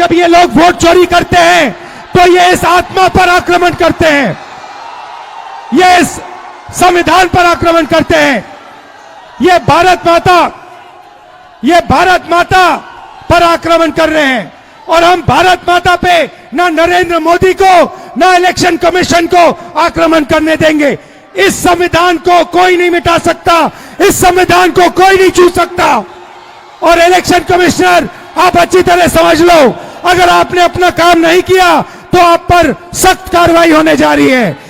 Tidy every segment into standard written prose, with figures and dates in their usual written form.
जब ये लोग वोट चोरी करते हैं तो ये इस आत्मा पर आक्रमण करते हैं, ये इस संविधान पर आक्रमण करते हैं, ये भारत माता पर आक्रमण कर रहे हैं। और हम भारत माता पे ना नरेंद्र मोदी को ना इलेक्शन कमीशन को आक्रमण करने देंगे। इस संविधान को कोई नहीं मिटा सकता, इस संविधान को कोई नहीं छू सकता। और इलेक्शन कमिश्नर, आप अच्छी तरह समझ लो, अगर आपने अपना काम नहीं किया तो आप पर सख्त कार्रवाई होने जा रही है।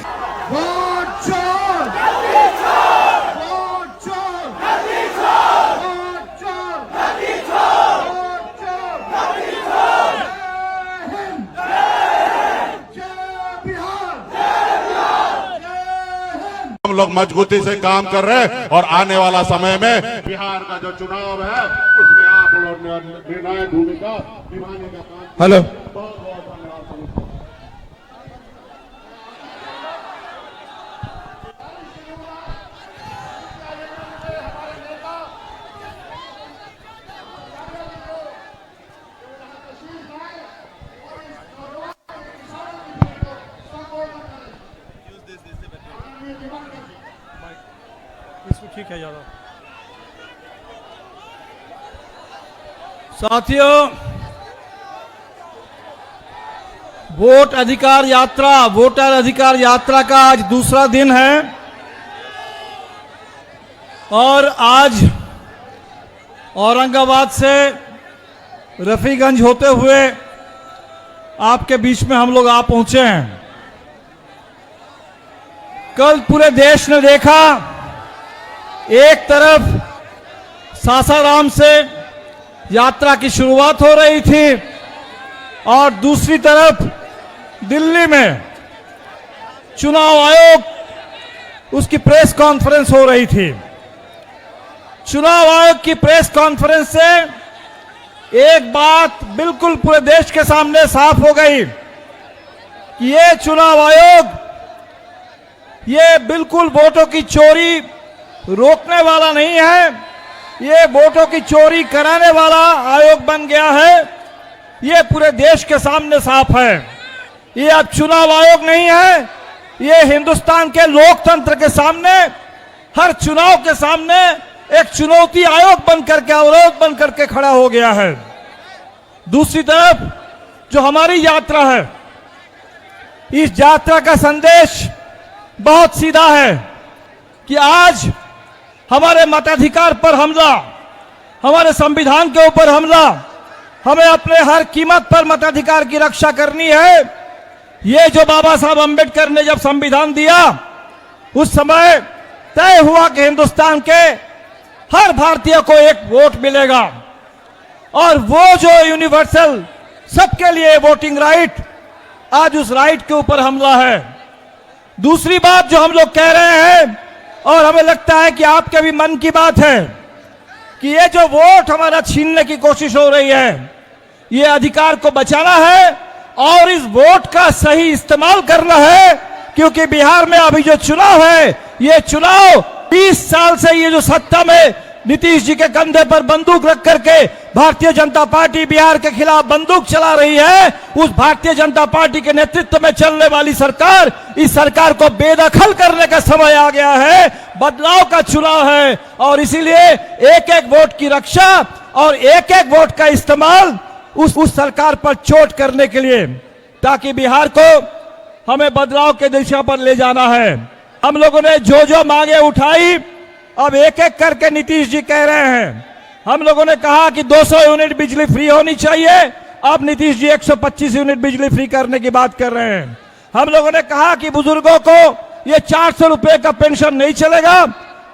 हम लोग मजबूती से काम कर रहे हैं और आने वाला समय में बिहार का जो चुनाव है उसमें आप लोग निर्णायक भूमिका निभाने का काम। हेलो, ठीक है ज्यादा। साथियों, वोटर अधिकार यात्रा का आज दूसरा दिन है और आज औरंगाबाद से रफीगंज होते हुए आपके बीच में हम लोग आ पहुंचे हैं। कल पूरे देश ने देखा, एक तरफ सासाराम से यात्रा की शुरुआत हो रही थी और दूसरी तरफ दिल्ली में चुनाव आयोग उसकी प्रेस कॉन्फ्रेंस हो रही थी। चुनाव आयोग की प्रेस कॉन्फ्रेंस से एक बात बिल्कुल पूरे देश के सामने साफ हो गई कि ये चुनाव आयोग ये बिल्कुल वोटों की चोरी रोकने वाला नहीं है, ये वोटों की चोरी कराने वाला आयोग बन गया है। ये पूरे देश के सामने साफ है। ये अब चुनाव आयोग नहीं है, ये हिंदुस्तान के लोकतंत्र के सामने, हर चुनाव के सामने एक चुनौती आयोग बन करके, अवरोध बन करके खड़ा हो गया है। दूसरी तरफ जो हमारी यात्रा है, इस यात्रा का संदेश बहुत सीधा है कि आज हमारे मताधिकार पर हमला, हमारे संविधान के ऊपर हमला, हमें अपने हर कीमत पर मताधिकार की रक्षा करनी है। ये जो बाबा साहब अंबेडकर ने जब संविधान दिया, उस समय तय हुआ कि हिंदुस्तान के हर भारतीय को एक वोट मिलेगा और वो जो यूनिवर्सल सबके लिए वोटिंग राइट, आज उस राइट के ऊपर हमला है। दूसरी बात जो हम लोग कह रहे हैं और हमें लगता है कि आपके भी मन की बात है कि ये जो वोट हमारा छीनने की कोशिश हो रही है, ये अधिकार को बचाना है और इस वोट का सही इस्तेमाल करना है। क्योंकि बिहार में अभी जो चुनाव है, ये चुनाव 20 साल से ये जो सत्ता में नीतीश जी के कंधे पर बंदूक रख करके भारतीय जनता पार्टी बिहार के खिलाफ बंदूक चला रही है, उस भारतीय जनता पार्टी के नेतृत्व में चलने वाली सरकार, इस सरकार को बेदखल करने का समय आ गया है। बदलाव का चुनाव है और इसीलिए एक एक वोट की रक्षा और एक एक वोट का इस्तेमाल उस सरकार पर चोट करने के लिए, ताकि बिहार को हमें बदलाव के दिशा पर ले जाना है। हम लोगों ने जो मांगे उठाई, अब एक एक करके नीतीश जी कह रहे हैं। हम लोगों ने कहा कि 200 यूनिट बिजली फ्री होनी चाहिए, अब नीतीश जी 125 यूनिट बिजली फ्री करने की बात कर रहे हैं। हम लोगों ने कहा कि बुजुर्गों को ये 400 रुपए का पेंशन नहीं चलेगा,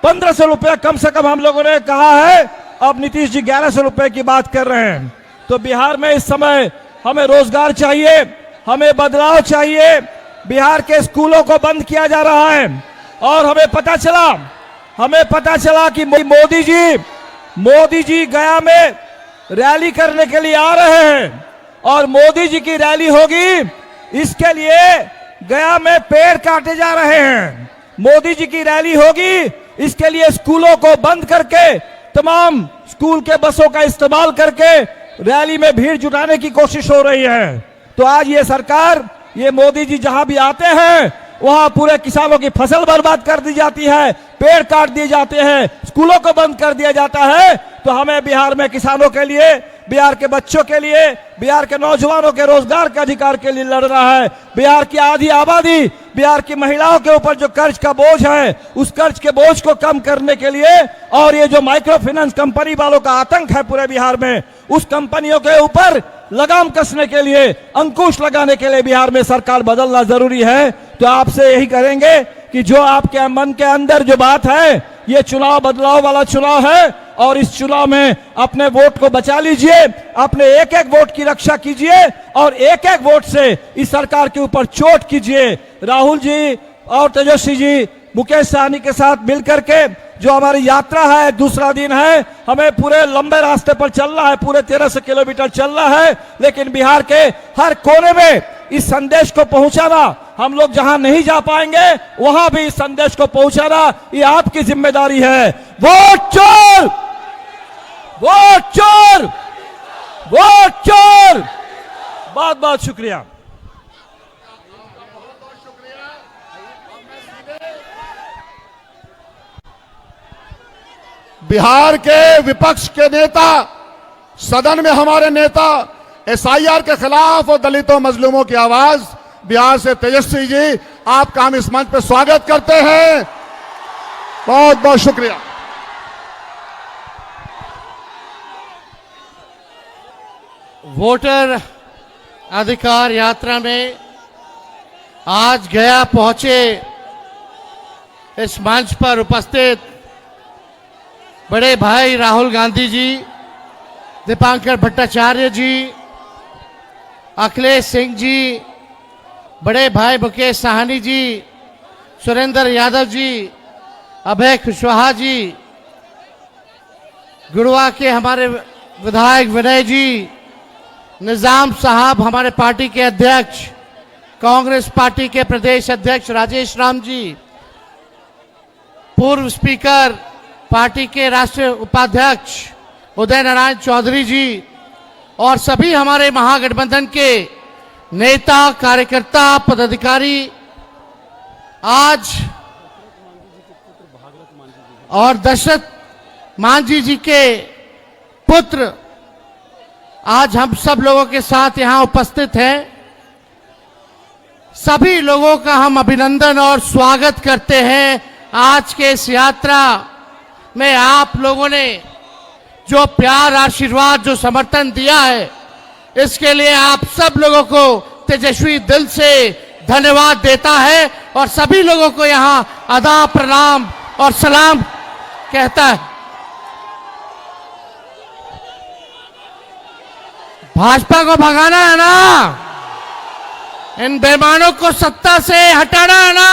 1500 रुपया कम से कम हम लोगों ने कहा है, अब नीतीश जी 1100 रुपए की बात कर रहे हैं। तो बिहार में इस समय हमें रोजगार चाहिए, हमें बदलाव चाहिए। बिहार के स्कूलों को बंद किया जा रहा है और हमें पता चला कि मोदी जी गया में रैली करने के लिए आ रहे हैं और मोदी जी की रैली होगी, इसके लिए गया में पेड़ काटे जा रहे हैं। मोदी जी की रैली होगी, इसके लिए स्कूलों को बंद करके, तमाम स्कूल के बसों का इस्तेमाल करके रैली में भीड़ जुटाने की कोशिश हो रही है। तो आज ये सरकार, ये मोदी जी जहां भी आते हैं वहां पूरे किसानों की फसल बर्बाद कर दी जाती है, पेड़ काट दिए जाते हैं, स्कूलों को बंद कर दिया जाता है। तो हमें बिहार में किसानों के लिए, बिहार के बच्चों के लिए, बिहार के नौजवानों के रोजगार के अधिकार के लिए लड़ना है। बिहार की आधी आबादी, बिहार की महिलाओं के ऊपर जो कर्ज का बोझ है, उस कर्ज के बोझ को कम करने के लिए, और ये जो माइक्रो फाइनेंस कंपनी वालों का आतंक है पूरे बिहार में, उस कंपनियों के ऊपर लगाम कसने के लिए, अंकुश लगाने के लिए बिहार में सरकार बदलना जरूरी है। तो आपसे यही करेंगे कि जो आपके मन के अंदर जो बात है, ये चुनाव बदलाव वाला चुनाव है, और इस चुनाव में अपने वोट को बचा लीजिए, अपने एक एक वोट की रक्षा कीजिए, और एक एक वोट से इस सरकार के ऊपर चोट कीजिए। राहुल जी और तेजस्वी जी मुकेश सहनी के साथ मिलकर के जो हमारी यात्रा है, दूसरा दिन है, हमें पूरे लंबे रास्ते पर चलना है, पूरे 1300 किलोमीटर चलना है, लेकिन बिहार के हर कोने में इस संदेश को पहुंचाना, हम लोग जहां नहीं जा पाएंगे वहां भी इस संदेश को पहुंचाना, ये आपकी जिम्मेदारी है। वोट चोर, वोट चोर, वोट चोर। बहुत बहुत शुक्रिया। बिहार के विपक्ष के नेता, सदन में हमारे नेता, एसआईआर के खिलाफ और दलितों मजलूमों की आवाज बिहार से तेजस्वी जी, आपका हम इस मंच पर स्वागत करते हैं। बहुत बहुत शुक्रिया। वोटर अधिकार यात्रा में आज गया पहुंचे इस मंच पर उपस्थित बड़े भाई राहुल गांधी जी, दीपांकर भट्टाचार्य जी, अखिलेश सिंह जी, बड़े भाई मुकेश सहनी जी, सुरेंद्र यादव जी, अभय कुशवाहा जी, गुड़वा के हमारे विधायक विनय जी, निजाम साहब हमारे पार्टी के अध्यक्ष, कांग्रेस पार्टी के प्रदेश अध्यक्ष राजेश राम जी, पूर्व स्पीकर पार्टी के राष्ट्रीय उपाध्यक्ष उदय नारायण चौधरी जी, और सभी हमारे महागठबंधन के नेता, कार्यकर्ता, पदाधिकारी, आज और दशरथ मांझी जी के पुत्र आज हम सब लोगों के साथ यहां उपस्थित हैं। सभी लोगों का हम अभिनंदन और स्वागत करते हैं। आज के इस यात्रा में आप लोगों ने जो प्यार, आशीर्वाद, जो समर्थन दिया है, इसके लिए आप सब लोगों को तेजस्वी दिल से धन्यवाद देता है, और सभी लोगों को यहां अदा, प्रणाम और सलाम कहता है। भाजपा को भगाना है ना, इन बेईमानों को सत्ता से हटाना है ना।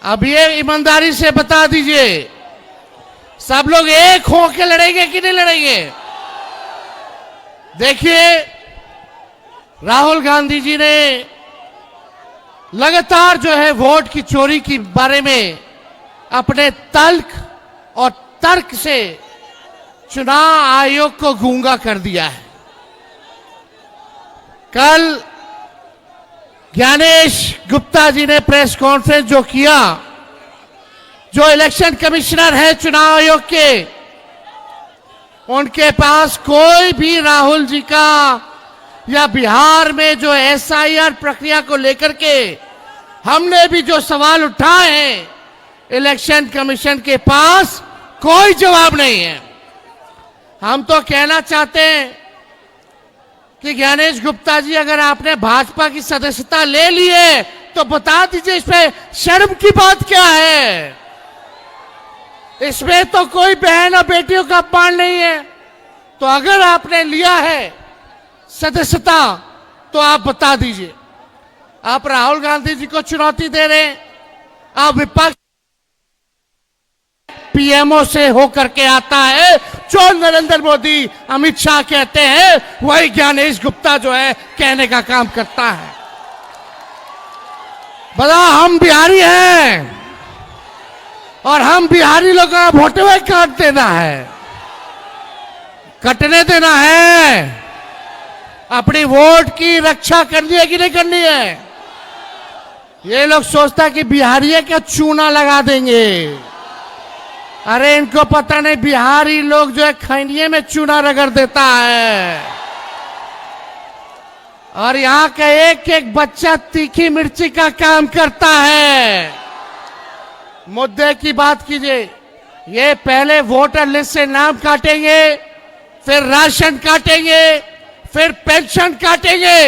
अब ये ईमानदारी से बता दीजिए, सब लोग एक होकर लड़ेंगे कि नहीं लड़ेंगे? देखिए, राहुल गांधी जी ने लगातार जो है वोट की चोरी के बारे में अपने तल्ख और तर्क से चुनाव आयोग को गूंगा कर दिया है। कल ज्ञानेश गुप्ता जी ने प्रेस कॉन्फ्रेंस जो किया, जो इलेक्शन कमिश्नर है चुनाव आयोग के, उनके पास कोई भी राहुल जी का या बिहार में जो एसआईआर प्रक्रिया को लेकर के हमने भी जो सवाल उठाए हैं, इलेक्शन कमीशन के पास कोई जवाब नहीं है। हम तो कहना चाहते हैं कि ज्ञानेश गुप्ता जी, अगर आपने भाजपा की सदस्यता ले ली है तो बता दीजिए इसमें शर्म की बात क्या है? इसमें तो कोई बहन और बेटियों का अपमान नहीं है। तो अगर आपने लिया है सदस्यता तो आप बता दीजिए। आप राहुल गांधी जी को चुनौती दे रहे हैं। आप विपक्ष पीएमओ से होकर के आता है, जो नरेंद्र मोदी, अमित शाह कहते हैं, वही ज्ञानेश गुप्ता जो है कहने का काम करता है। बता, हम बिहारी हैं और हम बिहारी लोगों का वोट में काट देना है। कटने देना है, अपनी वोट की रक्षा करनी है कि नहीं करनी है। ये लोग सोचता है कि बिहारी का चूना लगा देंगे। अरे इनको पता नहीं बिहारी लोग जो है खैनिये में चूना रगड़ देता है, और यहां का एक एक बच्चा तीखी मिर्ची का काम करता है। मुद्दे की बात कीजिए, ये पहले वोटर लिस्ट से नाम काटेंगे, फिर राशन काटेंगे, फिर पेंशन काटेंगे।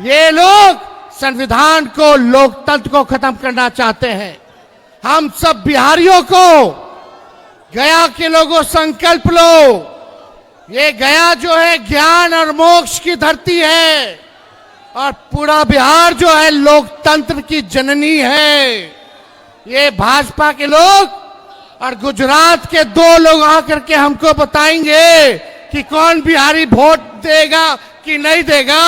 ये लोग संविधान को, लोकतंत्र को खत्म करना चाहते हैं। हम सब बिहारियों को, गया के लोगों संकल्प लो, ये गया जो है ज्ञान और मोक्ष की धरती है, और पूरा बिहार जो है लोकतंत्र की जननी है। ये भाजपा के लोग और गुजरात के दो लोग आकर के हमको बताएंगे कि कौन बिहारी वोट देगा कि नहीं देगा।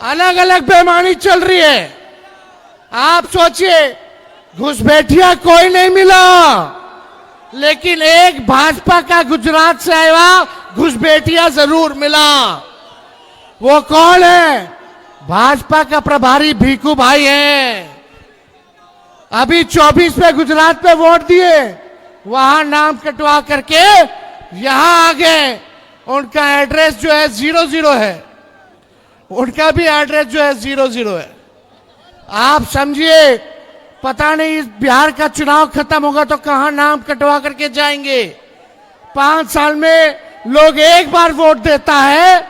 अलग अलग बेईमानी चल रही है। आप सोचिए, घुसपैठिया कोई नहीं मिला, लेकिन एक भाजपा का गुजरात से आया घुसपैठिया जरूर मिला। वो कौन है? भाजपा का प्रभारी भीखू भाई है। अभी 24 में गुजरात में वोट दिए, वहां नाम कटवा करके यहां आ गए। उनका एड्रेस जो है 00 है, उनका भी एड्रेस जो है 00 है। आप समझिए, पता नहीं इस बिहार का चुनाव खत्म होगा तो कहां नाम कटवा करके जाएंगे। 5 साल में लोग एक बार वोट देता है,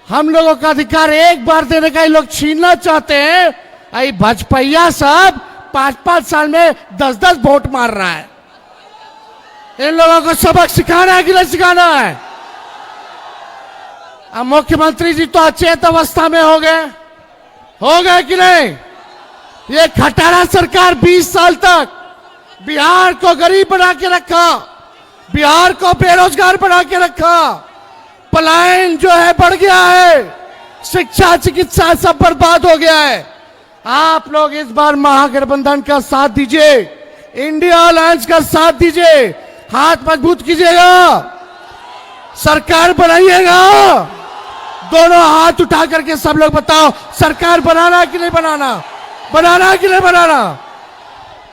हम लोगों का अधिकार एक बार देने का ये लोग छीनना चाहते हैं। आई भाजपा सब 5-5 साल में 10-10 वोट मार रहा है। इन लोगों को सबक सिखाना है कि नहीं सिखाना है? अब मुख्यमंत्री जी तो अचेत अवस्था में हो गए कि नहीं? ये खटारा सरकार 20 साल तक बिहार को गरीब बना के रखा, बिहार को बेरोजगार बना के रखा। पलायन जो है बढ़ गया है, शिक्षा चिकित्सा सब बर्बाद हो गया है। आप लोग इस बार महागठबंधन का साथ दीजिए, इंडिया अलायंस का साथ दीजिए, हाथ मजबूत कीजिएगा, सरकार बनाइएगा। दोनों हाथ उठा करके सब लोग बताओ, सरकार बनाना कि नहीं बनाना, बनाना कि नहीं बनाना।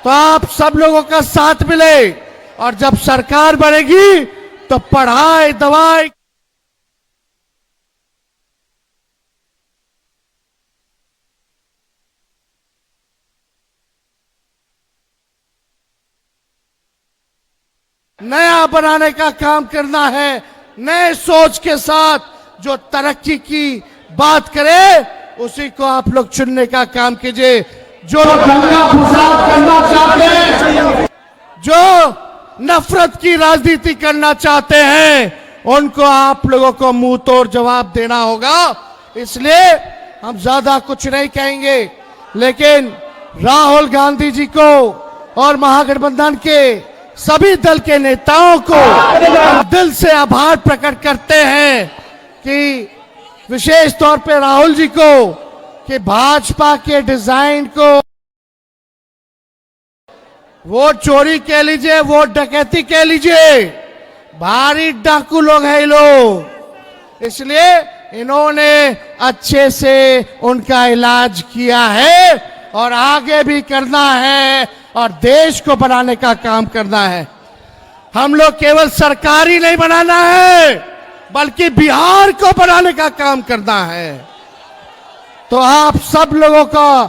तो आप सब लोगों का साथ मिले, और जब सरकार बनेगी तो पढ़ाई दवाई नया बनाने का काम करना है। नए सोच के साथ जो तरक्की की बात करे, उसी को आप लोग चुनने का काम कीजिए। जो दंगा फसाद करना चाहते हैं, जो नफरत की राजनीति करना चाहते हैं, उनको आप लोगों को मुंह तोड़ जवाब देना होगा। इसलिए हम ज्यादा कुछ नहीं कहेंगे, लेकिन राहुल गांधी जी को और महागठबंधन के सभी दल के नेताओं को दिल से आभार प्रकट करते हैं कि विशेष तौर पे राहुल जी को, कि भाजपा के डिजाइन को, वोट चोरी कह लीजिए, वोट डकैती कह लीजिए, भारी डाकू लोग हैं ये लोग। इसलिए इन्होंने अच्छे से उनका इलाज किया है और आगे भी करना है, और देश को बनाने का काम करना है। हम लोग केवल सरकार ही नहीं बनाना है, बल्कि बिहार को बनाने का काम करना है। तो आप सब लोगों का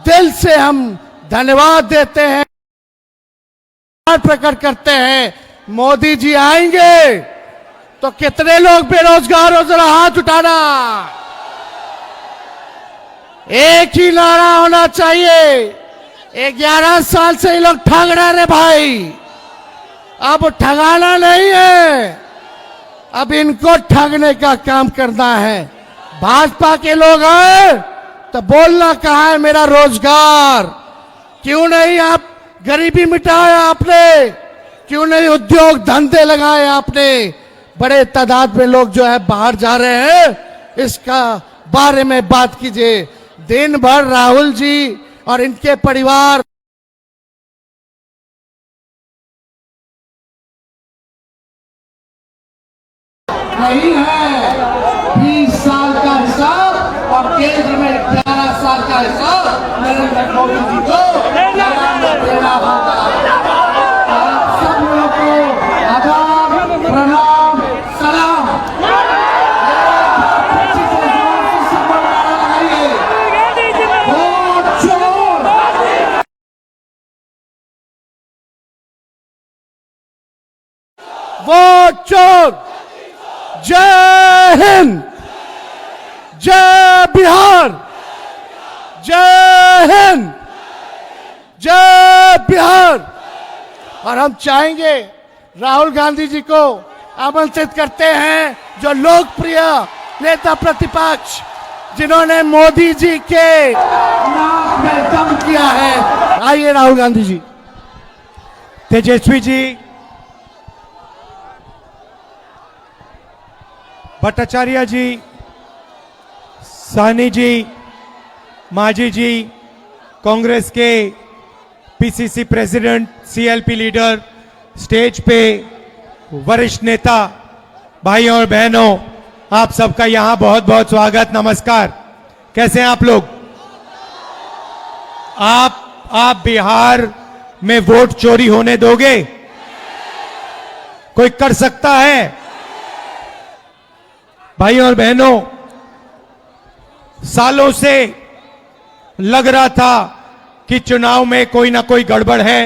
दिल से हम धन्यवाद देते हैं, प्रकट करते हैं। मोदी जी आएंगे तो कितने लोग बेरोजगार हो, जरा हाथ उठाना। एक ही नारा होना चाहिए। 11 साल से ये लोग ठग रहे भाई, अब ठगाना नहीं है, अब इनको ठगने का काम करना है। भाजपा के लोग आए तो बोलना कहाँ है मेरा रोजगार, क्यों नहीं आप गरीबी मिटाया आपने, क्यों नहीं उद्योग धंधे लगाए आपने। बड़े तादाद में लोग जो है बाहर जा रहे हैं, इसका बारे में बात कीजिए। दिन भर राहुल जी और इनके परिवार नहीं है। 20 साल का हिसाब और केंद्र में 11 साल का हिसाब नरेंद्र मोदी जी को देना होगा। आप सब लोगों को आदाब, प्रणाम, सलाम। वोट चोर। जय हिंद, जय बिहार, जय हिंद, जय बिहार। और हम चाहेंगे राहुल गांधी जी को आमंत्रित करते हैं, जो लोकप्रिय नेता प्रतिपक्ष, जिन्होंने मोदी जी के नाक में दम किया है। आइए राहुल गांधी जी। तेजस्वी जी, भट्टाचार्य जी, साहनी जी, मांझी जी, कांग्रेस के PCC president, CLP leader, stage पे वरिष्ठ नेता, भाइयों और बहनों, आप सबका यहां बहुत बहुत स्वागत, नमस्कार। कैसे हैं आप लोग? आप बिहार में वोट चोरी होने दोगे? कोई कर सकता है? भाइयों और बहनों, सालों से लग रहा था कि चुनाव में कोई ना कोई गड़बड़ है।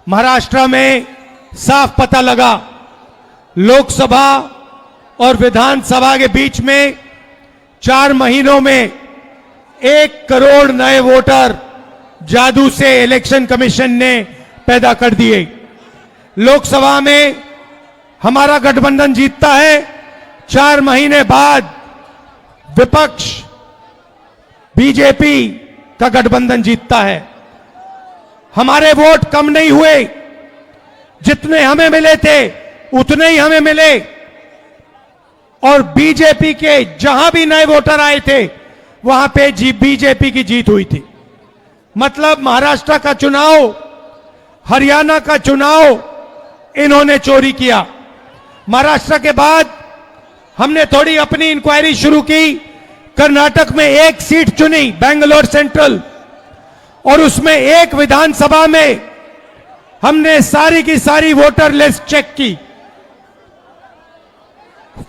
महाराष्ट्र में साफ पता लगा, लोकसभा और विधानसभा के बीच में 4 महीनों में 1 करोड़ नए वोटर जादू से इलेक्शन कमीशन ने पैदा कर दिए। लोकसभा में हमारा गठबंधन जीतता है, 4 महीने बाद विपक्ष बीजेपी का गठबंधन जीतता है। हमारे वोट कम नहीं हुए, जितने हमें मिले थे उतने ही हमें मिले, और बीजेपी के जहां भी नए वोटर आए थे वहां पे बीजेपी की जीत हुई थी। मतलब महाराष्ट्र का चुनाव, हरियाणा का चुनाव इन्होंने चोरी किया। महाराष्ट्र के बाद हमने थोड़ी अपनी इंक्वायरी शुरू की, कर्नाटक में 1 सीट चुनी, बेंगलोर सेंट्रल, और उसमें 1 विधानसभा में हमने सारी की सारी वोटर लिस्ट चेक की,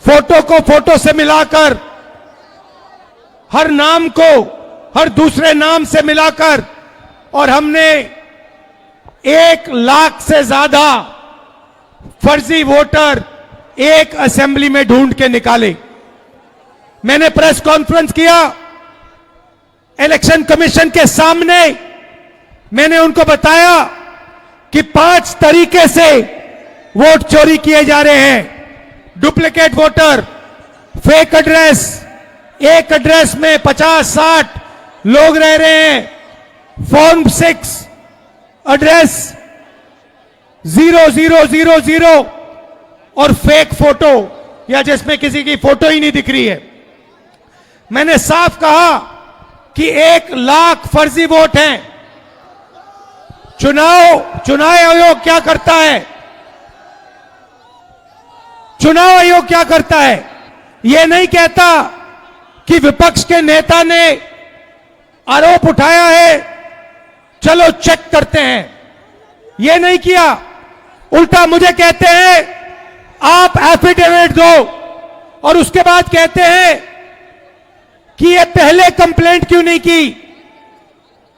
फोटो को फोटो से मिलाकर, हर नाम को हर दूसरे नाम से मिलाकर, और हमने 1 लाख से ज्यादा फर्जी वोटर एक असेंबली में ढूंढ के निकाले। मैंने प्रेस कॉन्फ्रेंस किया इलेक्शन कमीशन के सामने, मैंने उनको बताया कि 5 तरीके से वोट चोरी किए जा रहे हैं। डुप्लीकेट वोटर, फेक एड्रेस, एक एड्रेस में 50-60 लोग रह रहे हैं, फॉर्म 6 एड्रेस 0000 और फेक फोटो, या जिसमें किसी की फोटो ही नहीं दिख रही है। मैंने साफ कहा कि 1 लाख फर्जी वोट हैं। चुनाव आयोग क्या करता है? चुनाव आयोग क्या करता है? यह नहीं कहता कि विपक्ष के नेता ने आरोप उठाया है, चलो चेक करते हैं। यह नहीं किया, उल्टा मुझे कहते हैं आप एफिडेविट दो, और उसके बाद कहते हैं कि ये पहले कंप्लेंट क्यों नहीं की।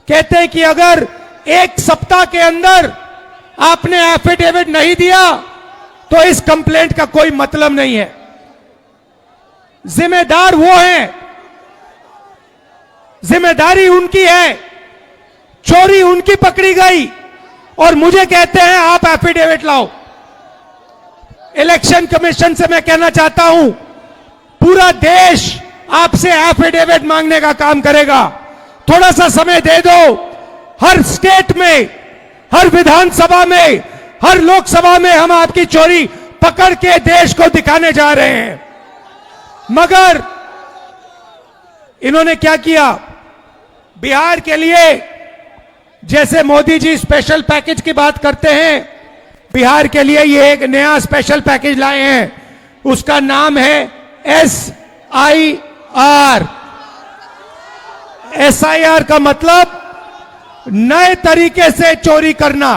कहते हैं कि अगर 1 सप्ताह के अंदर आपने एफिडेविट नहीं दिया तो इस कंप्लेंट का कोई मतलब नहीं है। जिम्मेदार वो हैं, जिम्मेदारी उनकी है, चोरी उनकी पकड़ी गई, और मुझे कहते हैं आप एफिडेविट लाओ। इलेक्शन कमीशन से मैं कहना चाहता हूं, पूरा देश आपसे एफिडेविट मांगने का काम करेगा। थोड़ा सा समय दे दो। हर स्टेट में, हर विधानसभा में, हर लोकसभा में हम आपकी चोरी पकड़ के देश को दिखाने जा रहे हैं। मगर इन्होंने क्या किया? बिहार के लिए जैसे मोदी जी स्पेशल पैकेज की बात करते हैं, बिहार के लिए ये एक नया स्पेशल पैकेज लाए हैं, उसका नाम है SIR। SIR का मतलब नए तरीके से चोरी करना।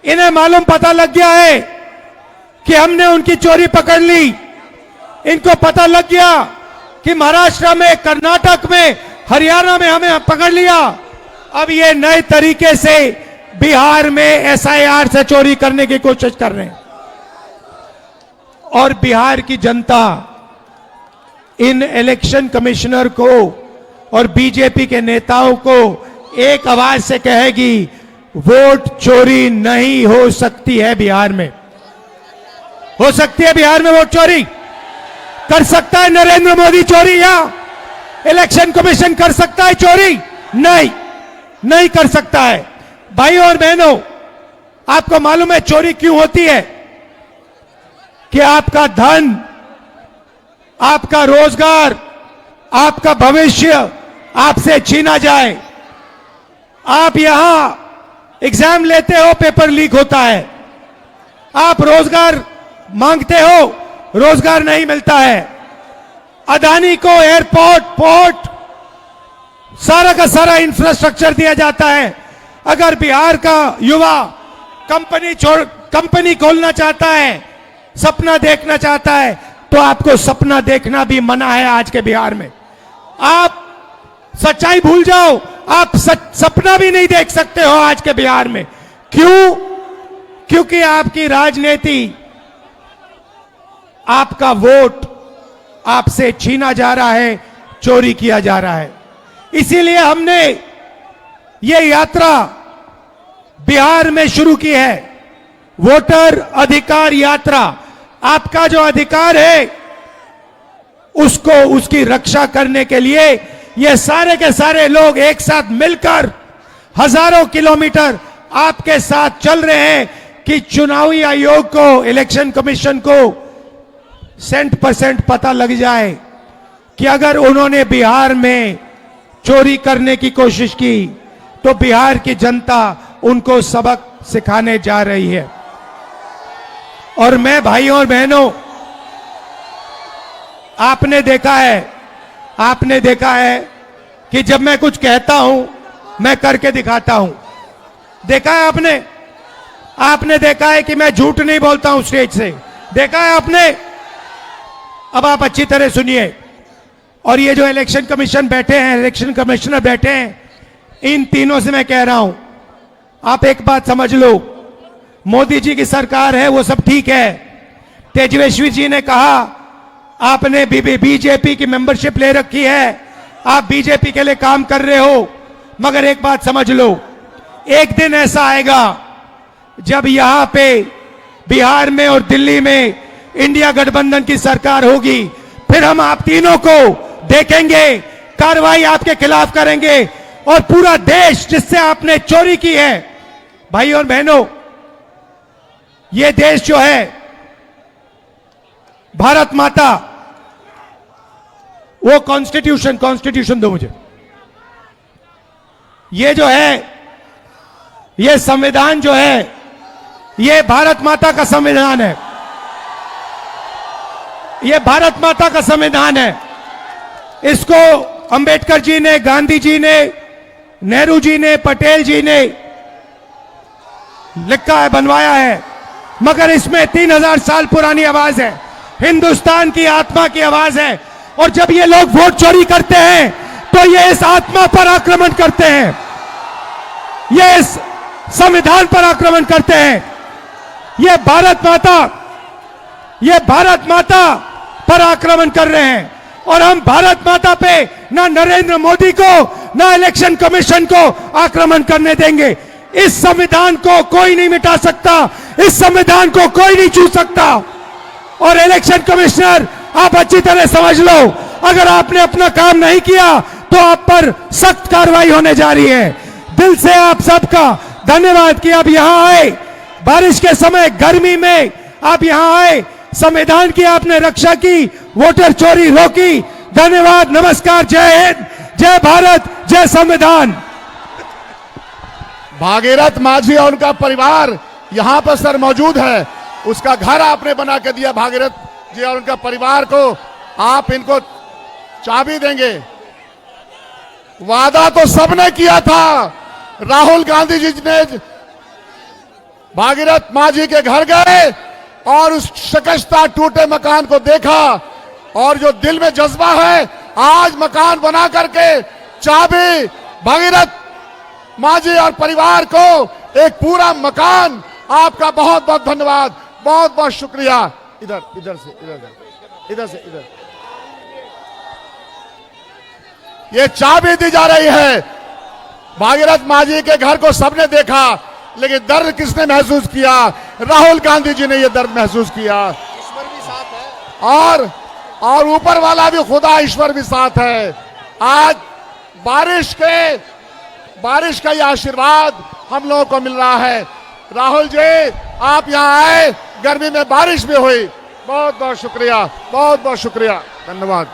इन्हें मालूम पता लग गया है कि हमने उनकी चोरी पकड़ ली। इनको पता लग गया कि महाराष्ट्र में, कर्नाटक में, हरियाणा में हमें पकड़ लिया। अब ये नए तरीके से बिहार में SIR से चोरी करने की कोशिश कर रहे हैं। और बिहार की जनता इन इलेक्शन कमिश्नर को और बीजेपी के नेताओं को एक आवाज से कहेगी, वोट चोरी नहीं हो सकती है बिहार में। हो सकती है बिहार में वोट चोरी? कर सकता है नरेंद्र मोदी चोरी या इलेक्शन कमीशन कर सकता है चोरी? नहीं, नहीं कर सकता है। भाइयों और बहनों, आपको मालूम है चोरी क्यों होती है? कि आपका धन, आपका रोजगार, आपका भविष्य आपसे छीना जाए। आप यहां एग्जाम लेते हो, पेपर लीक होता है। आप रोजगार मांगते हो, रोजगार नहीं मिलता है। अदानी को एयरपोर्ट, पोर्ट, सारा का सारा इंफ्रास्ट्रक्चर दिया जाता है। अगर बिहार का युवा कंपनी खोलना चाहता है, सपना देखना चाहता है, तो आपको सपना देखना भी मना है आज के बिहार में। आप सच्चाई भूल जाओ, आप सपना भी नहीं देख सकते हो आज के बिहार में। क्यों? क्योंकि आपकी राजनीति, आपका वोट आपसे छीना जा रहा है, चोरी किया जा रहा है। इसीलिए हमने ये यात्रा बिहार में शुरू की है, वोटर अधिकार यात्रा। आपका जो अधिकार है उसको, उसकी रक्षा करने के लिए ये सारे के सारे लोग एक साथ मिलकर हजारों किलोमीटर आपके साथ चल रहे हैं कि चुनावी आयोग को, इलेक्शन कमीशन को 100% पता लग जाए कि अगर उन्होंने बिहार में चोरी करने की कोशिश की तो बिहार की जनता उनको सबक सिखाने जा रही है। और मैं भाइयों और बहनों, आपने देखा है कि जब मैं कुछ कहता हूं, मैं करके दिखाता हूं। देखा है आपने देखा है कि मैं झूठ नहीं बोलता हूं स्टेज से। देखा है आपने? अब आप अच्छी तरह सुनिए। और ये जो इलेक्शन कमीशन बैठे हैं, इलेक्शन कमिश्नर बैठे हैं, इन तीनों से मैं कह रहा हूं, आप एक बात समझ लो, मोदी जी की सरकार है, वो सब ठीक है। तेजस्वी जी ने कहा आपने बीजेपी की मेंबरशिप ले रखी है, आप बीजेपी के लिए काम कर रहे हो। मगर एक बात समझ लो, एक दिन ऐसा आएगा जब यहां पे बिहार में और दिल्ली में इंडिया गठबंधन की सरकार होगी, फिर हम आप तीनों को देखेंगे, कार्रवाई आपके खिलाफ करेंगे। और पूरा देश जिससे आपने चोरी की है, भाई और बहनों, ये देश जो है, भारत माता, वो कॉन्स्टिट्यूशन दो मुझे। ये जो है, ये संविधान जो है, ये भारत माता का संविधान है। ये भारत माता का संविधान है। इसको अंबेडकर जी ने, गांधी जी ने, नेहरू जी ने, पटेल जी ने लिखा है, बनवाया है। मगर इसमें 3000 साल पुरानी आवाज है, हिंदुस्तान की आत्मा की आवाज है। और जब ये लोग वोट चोरी करते हैं तो ये इस आत्मा पर आक्रमण करते हैं, ये इस संविधान पर आक्रमण करते हैं। ये भारत माता पर आक्रमण कर रहे हैं। और हम भारत माता पे ना नरेंद्र मोदी को, ना इलेक्शन कमीशन को आक्रमण करने देंगे। इस संविधान को कोई नहीं मिटा सकता, इस संविधान को कोई नहीं छू सकता। और इलेक्शन कमिश्नर, आप अच्छी तरह समझ लो, अगर आपने अपना काम नहीं किया तो आप पर सख्त कार्रवाई होने जा रही है। दिल से आप सबका धन्यवाद कि आप यहां आए, बारिश के समय, गर्मी में आप यहां आए, संविधान की आपने रक्षा की, वोटर चोरी रोकी। धन्यवाद, नमस्कार, जय हिंद, जय भारत, जय संविधान। भागीरथ माझी और उनका परिवार यहां पर सर मौजूद है। उसका घर आपने बना के दिया भागीरथ जी और उनका परिवार को आप इनको चाबी देंगे। वादा तो सबने किया था। राहुल गांधी जी ने भागीरथ मां जी के घर गए और उस शिकस्ता टूटे मकान को देखा और जो दिल में जज्बा है आज मकान बना करके चाबी भागीरथ मां जी और परिवार को एक पूरा मकान। आपका बहुत बहुत धन्यवाद, बहुत बहुत शुक्रिया। इधर इधर से इधर से इधर ये चाबी दी जा रही है। भागीरथ मां जी के घर को सबने देखा, लेकिन दर्द किसने महसूस किया? राहुल गांधी जी ने यह दर्द महसूस किया। ईश्वर भी साथ है और ऊपर वाला भी खुदा ईश्वर भी साथ है। आज बारिश का यह आशीर्वाद हम लोगों को मिल रहा है। राहुल जी आप यहां आए, गर्मी में बारिश भी हुई। बहुत बहुत शुक्रिया, बहुत बहुत शुक्रिया, धन्यवाद।